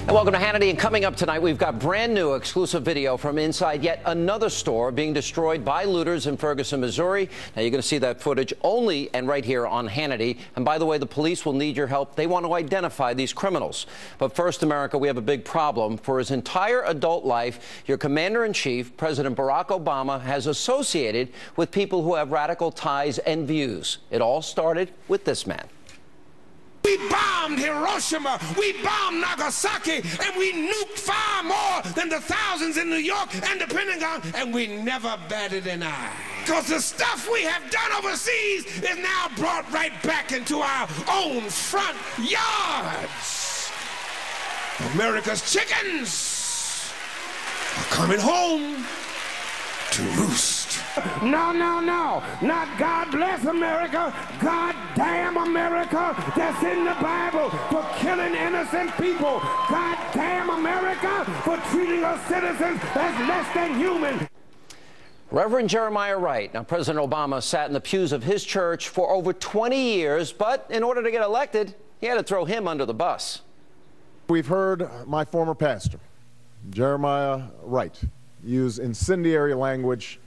And welcome to Hannity. And coming up tonight, we've got brand new exclusive video from inside yet another store being destroyed by looters in Ferguson, Missouri. Now, you're going to see that footage only and right here on Hannity. And by the way, the police will need your help. They want to identify these criminals. But first, America, we have a big problem. For his entire adult life, your commander-in-chief, President Barack Obama, has associated with people who have radical ties and views. It all started with this man. We bombed Hiroshima, we bombed Nagasaki, and we nuked far more than the thousands in New York and the Pentagon, and we never batted an eye. Because the stuff we have done overseas is now brought right back into our own front yards. America's chickens are coming home to roost. No, no, no. Not God bless America. God damn America. That's in the Bible for killing innocent people. God damn America for treating us citizens as less than human. Reverend Jeremiah Wright. Now, President Obama sat in the pews of his church for over 20 years, but in order to get elected, he had to throw him under the bus. We've heard my former pastor, Jeremiah Wright, use incendiary language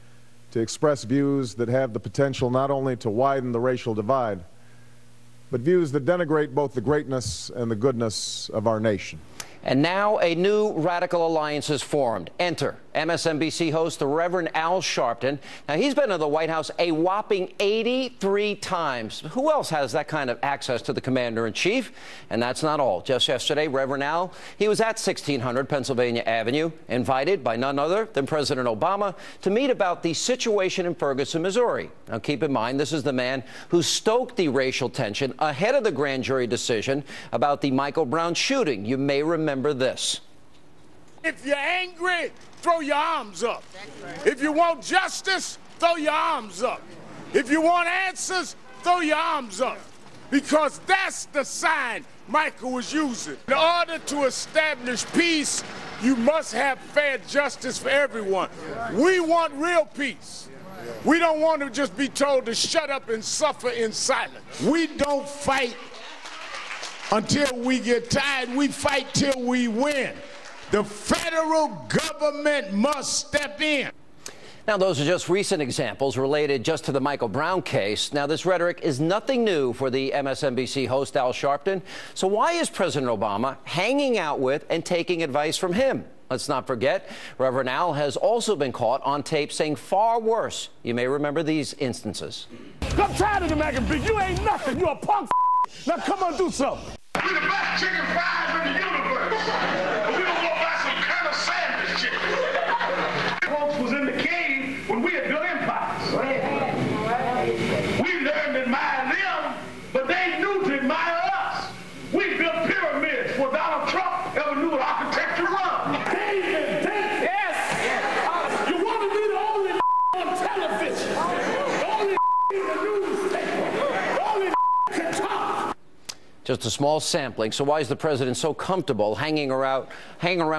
to express views that have the potential not only to widen the racial divide, but views that denigrate both the greatness and the goodness of our nation. And now a new radical alliance is formed. Enter MSNBC host, the Reverend Al Sharpton. Now, he's been to the White House a whopping 83 times. Who else has that kind of access to the commander-in-chief? And that's not all. Just yesterday, Reverend Al, he was at 1600 Pennsylvania Avenue, invited by none other than President Obama to meet about the situation in Ferguson, Missouri. Now, keep in mind, this is the man who stoked the racial tension ahead of the grand jury decision about the Michael Brown shooting. You may remember this. If you're angry, throw your arms up. If you want justice, throw your arms up. If you want answers, throw your arms up. Because that's the sign Michael was using. In order to establish peace, you must have fair justice for everyone. We want real peace. We don't want to just be told to shut up and suffer in silence. We don't fight until we get tired. We fight till we win. The federal government must step in. Now, those are just recent examples related just to the Michael Brown case. Now, this rhetoric is nothing new for the MSNBC host Al Sharpton. So why is President Obama hanging out with and taking advice from him? Let's not forget, Reverend Al has also been caught on tape saying far worse. You may remember these instances. I'm tired of the mac and big. You ain't nothing. You a punk. Now come on, do something. We're the best chicken fries in the universe. But we don't go buy some kind of sandwich chicken. Folks was in the cave when we had built empires. We learned to admire them, but they knew to admire us. We built pyramids before Donald Trump ever knew what architecture was. Yes. You want to be the only on television. The only in the newspaper. The only can talk. Just a small sampling. So why is the president so comfortable hanging around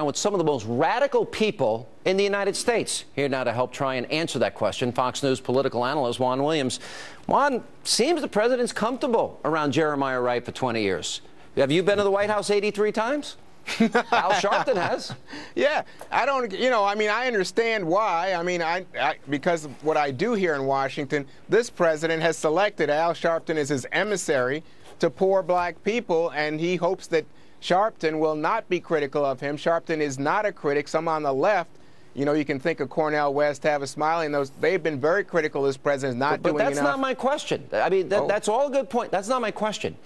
with some of the most radical people in the United States? Here now to help try and answer that question, Fox News political analyst Juan Williams. Juan, seems the president's comfortable around Jeremiah Wright for 20 years. Have you been to the White House 83 times? Al Sharpton has. Yeah, I don't, I understand why. Because of what I do here in Washington, this president has selected Al Sharpton as his emissary to poor black people, and he hopes that Sharpton will not be critical of him. Sharpton is not a critic. Some on the left, you can think of Cornel West, Tavis Smiley, and they've been very critical of this president not doing enough. But that's not my question. I mean, that's all a good point. That's not my question.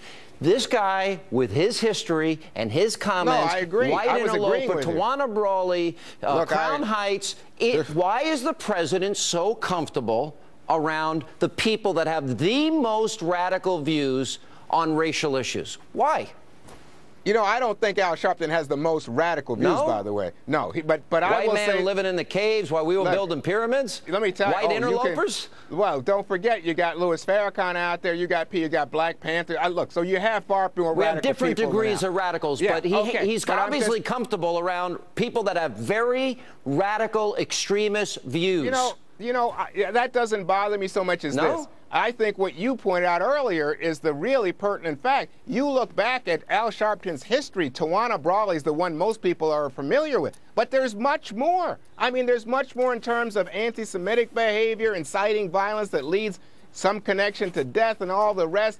This guy, with his history and his comments, no, I agree. White Interloper, to Tawana Brawley, Crown Heights, why is the president so comfortable around the people that have the most radical views on racial issues? Why? I don't think Al Sharpton has the most radical views, by the way. No, but I will say... White man living in the caves while we were building pyramids? Let me tell you... White interlopers? Well, don't forget, you got Louis Farrakhan out there, you got Black Panther. Look, so you have far more radical people. We have different degrees of radicals, but he's comfortable around people that have very radical extremist views. you know, that doesn't bother me so much as this. I think what you pointed out earlier is the really pertinent fact. You look back at Al Sharpton's history. Tawana Brawley is the one most people are familiar with. But there's much more. I mean, there's much more in terms of anti-Semitic behavior, inciting violence that leads some connection to death and all the rest.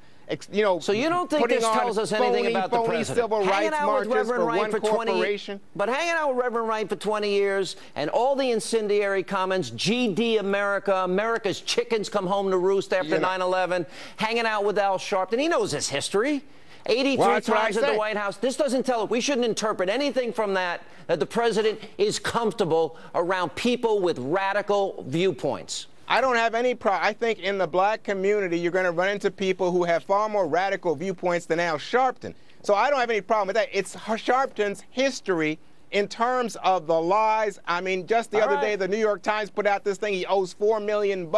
You know, so you don't think this tells us anything about the president? Civil rights marches for one corporation. But hanging out with Reverend Wright for 20 years and all the incendiary comments, GD America, America's chickens come home to roost after 9/11, hanging out with Al Sharpton. He knows his history. 83 times at the White House. This doesn't tell it. We shouldn't interpret anything from that the president is comfortable around people with radical viewpoints. I don't have any problem. I think in the black community, you're going to run into people who have far more radical viewpoints than Al Sharpton. So I don't have any problem with that. It's Sharpton's history in terms of the lies. I mean, just the other day, the New York Times put out this thing. He owes $4 million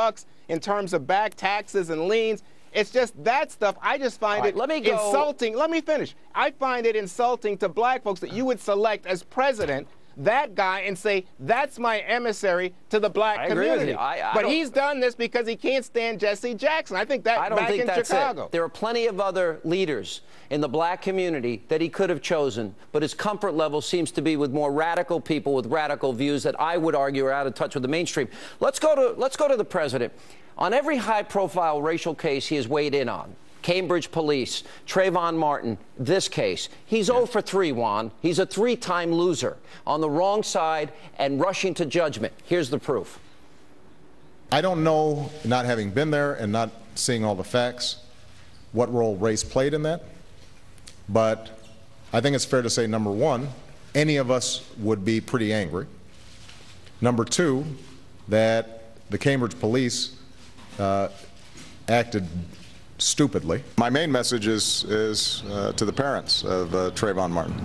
in terms of back taxes and liens. It's just that stuff. I just find it insulting. Let me finish. I find it insulting to black folks that you would select as president that guy and say, that's my emissary to the black community. But he's done this because he can't stand Jesse Jackson. I think that back in Chicago. There are plenty of other leaders in the black community that he could have chosen, but his comfort level seems to be with more radical people with radical views that I would argue are out of touch with the mainstream. Let's go to the president. On every high-profile racial case he has weighed in on, Cambridge police, Trayvon Martin, this case. He's 0 for 3, Juan. He's a 3-time loser on the wrong side and rushing to judgment. Here's the proof. I don't know, not having been there and not seeing all the facts, what role race played in that. But I think it's fair to say, number one, any of us would be pretty angry. Number two, that the Cambridge police acted stupidly. My main message is to the parents of Trayvon Martin.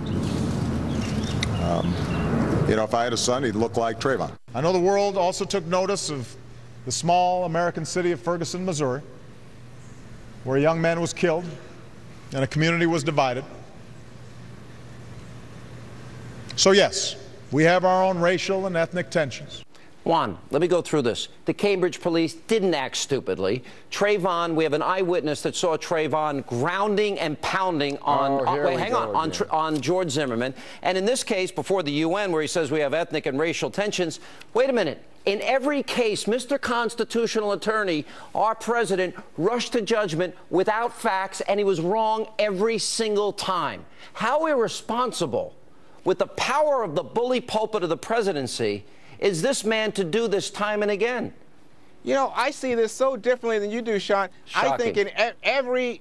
You know, if I had a son, he'd look like Trayvon. I know the world also took notice of the small American city of Ferguson, Missouri, where a young man was killed and a community was divided. So yes, we have our own racial and ethnic tensions. Juan, let me go through this. The Cambridge police didn't act stupidly. Trayvon, we have an eyewitness that saw Trayvon grounding and pounding on George Zimmerman. And in this case, before the UN, where he says we have ethnic and racial tensions, wait a minute. In every case, Mr. Constitutional Attorney, our president, rushed to judgment without facts, and he was wrong every single time. How irresponsible, with the power of the bully pulpit of the presidency, is this man to do this time and again? You know, I see this so differently than you do, Sean. Shocking. I think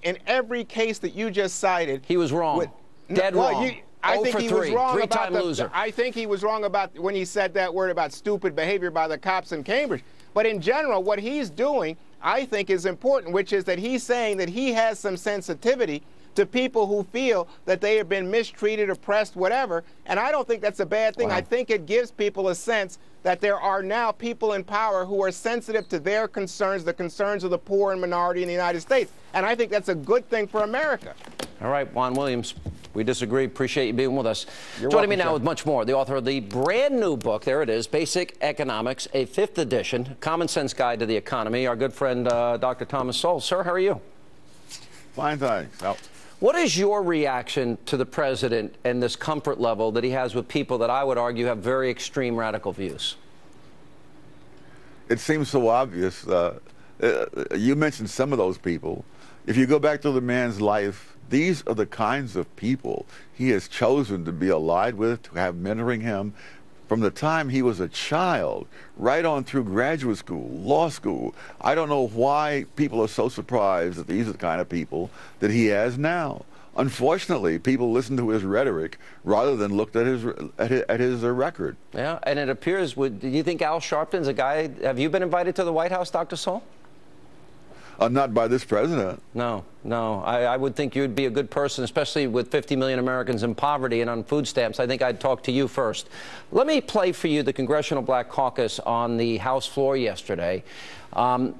in every case that you just cited, he was wrong. Dead wrong. I think he was wrong about loser. I think he was wrong about when he said that word about stupid behavior by the cops in Cambridge. But in general, what he's doing, I think, is important, which is that he's saying that he has some sensitivity to people who feel that they have been mistreated, oppressed, whatever. And I don't think that's a bad thing. Wow. I think it gives people a sense that there are now people in power who are sensitive to their concerns, the concerns of the poor and minority in the United States. And I think that's a good thing for America. All right, Juan Williams, we disagree. Appreciate you being with us. Joining me now with much more, the author of the brand new book, there it is, Basic Economics, a 5th edition, Common Sense Guide to the Economy, our good friend, Dr. Thomas Sowell. Sir, how are you? Fine, thanks. What is your reaction to the president and this comfort level that he has with people that I would argue have very extreme radical views? It seems so obvious. You mentioned some of those people. If you go back to the man's life, these are the kinds of people he has chosen to be allied with, to have mentoring him from the time he was a child, right on through graduate school, law school. I don't know why people are so surprised that these are the kind of people that he has now. Unfortunately, people listen to his rhetoric rather than looked at his record. Yeah, and it appears, do you think Al Sharpton's a guy, have you been invited to the White House, Dr. Sowell? Not by this president. No. I would think you'd be a good person, especially with 50 million Americans in poverty and on food stamps. I think I'd talk to you first. Let me play for you the Congressional Black Caucus on the House floor yesterday.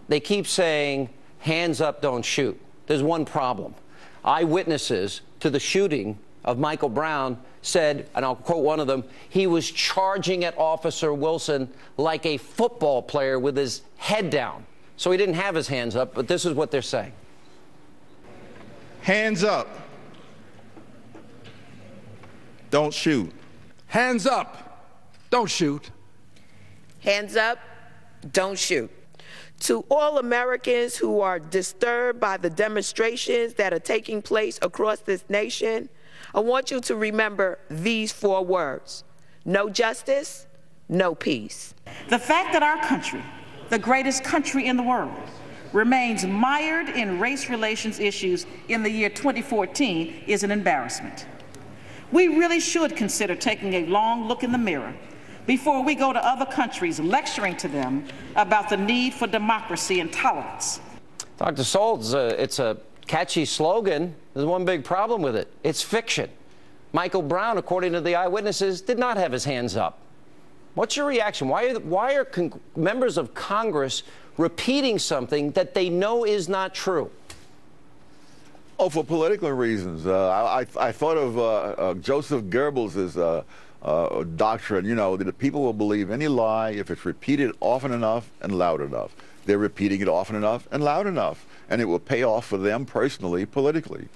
They keep saying, hands up, don't shoot. There's one problem. Eyewitnesses to the shooting of Michael Brown said, and I'll quote one of them, he was charging at Officer Wilson like a football player with his head down. So he didn't have his hands up, but this is what they're saying. Hands up. Don't shoot. Hands up. Don't shoot. Hands up. Don't shoot. To all Americans who are disturbed by the demonstrations that are taking place across this nation, I want you to remember these 4 words: no justice, no peace. The fact that our country, the greatest country in the world, remains mired in race relations issues in the year 2014 is an embarrassment. We really should consider taking a long look in the mirror before we go to other countries lecturing to them about the need for democracy and tolerance. Dr. Sowell, it's a catchy slogan. There's one big problem with it. It's fiction. Michael Brown, according to the eyewitnesses, did not have his hands up. What's your reaction? Why are members of Congress repeating something that they know is not true? Oh, for political reasons. I thought of Joseph Goebbels' doctrine, you know, that people will believe any lie if it's repeated often enough and loud enough. They're repeating it often enough and loud enough, and it will pay off for them personally, politically.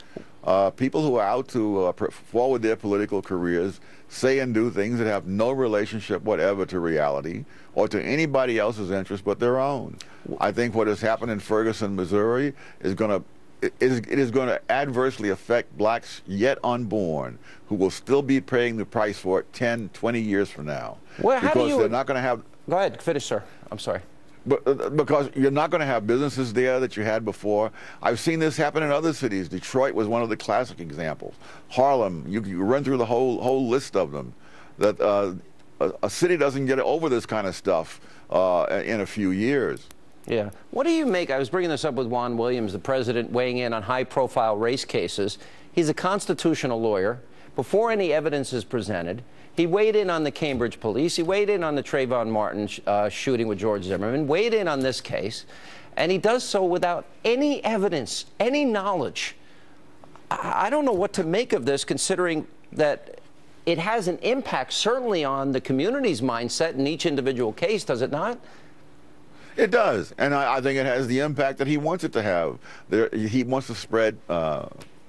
People who are out to forward their political careers say and do things that have no relationship whatever to reality or to anybody else's interest but their own. I think what has happened in Ferguson, Missouri is going to it is going to adversely affect blacks yet unborn who will still be paying the price for it 10, 20 years from now. Well, because they're not going to have... Go ahead, finish, sir. I'm sorry. But, because you're not going to have businesses there that you had before. I've seen this happen in other cities. Detroit was one of the classic examples. Harlem, you run through the whole list of them. That a city doesn't get over this kind of stuff in a few years. Yeah. What do you make? I was bringing this up with Juan Williams, the president, weighing in on high-profile race cases. He's a constitutional lawyer. Before any evidence is presented, he weighed in on the Cambridge police. He weighed in on the Trayvon Martin shooting with George Zimmerman, weighed in on this case, and he does so without any evidence, any knowledge. I don't know what to make of this, considering that it has an impact, certainly, on the community's mindset in each individual case, does it not? It does, and I think it has the impact that he wants it to have. He wants to spread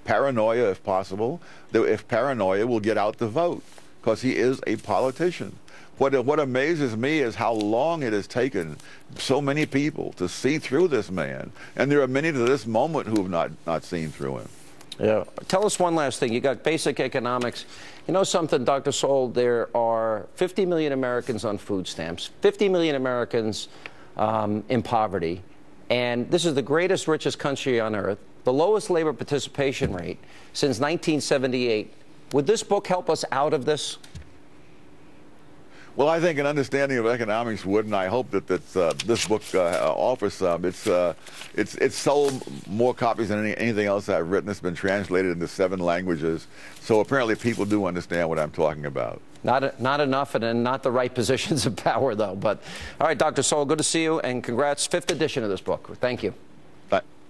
paranoia, if possible. If paranoia will get out the vote, because he is a politician. What amazes me is how long it has taken so many people to see through this man, and there are many to this moment who have not seen through him. Yeah. Tell us one last thing. You got basic economics. You know something, Dr. Sowell? There are 50 million Americans on food stamps, 50 million Americans in poverty, and this is the greatest, richest country on earth, the lowest labor participation rate since 1978. Would this book help us out of this? Well, I think an understanding of economics would, and I hope that this book offers some. It's sold more copies than anything else I've written. It's been translated into 7 languages, so apparently people do understand what I'm talking about. Not enough, and in not the right positions of power, though. But all right, Dr. Sowell, good to see you, and congrats, 5th edition of this book. Thank you.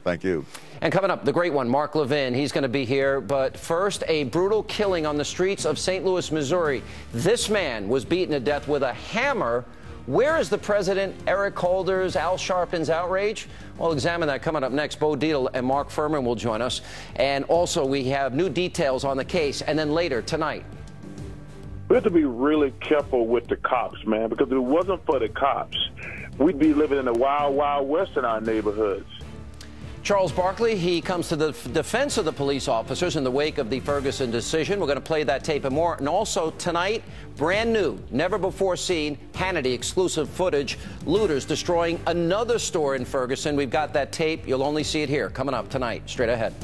Thank you. And coming up, the great one, Mark Levin. He's going to be here. But first, a brutal killing on the streets of St. Louis, Missouri. This man was beaten to death with a hammer. Where is the president, Eric Holder's, Al Sharpton's outrage? We'll examine that coming up next. Bo Dietl and Mark Furman will join us. And also, we have new details on the case. And then later tonight. We have to be really careful with the cops, man, because if it wasn't for the cops, we'd be living in the wild, wild west in our neighborhoods. Charles Barkley, he comes to the defense of the police officers in the wake of the Ferguson decision. We're going to play that tape and more. And also tonight, brand new, never before seen, Hannity exclusive footage, looters destroying another store in Ferguson. We've got that tape. You'll only see it here. Coming up tonight, straight ahead.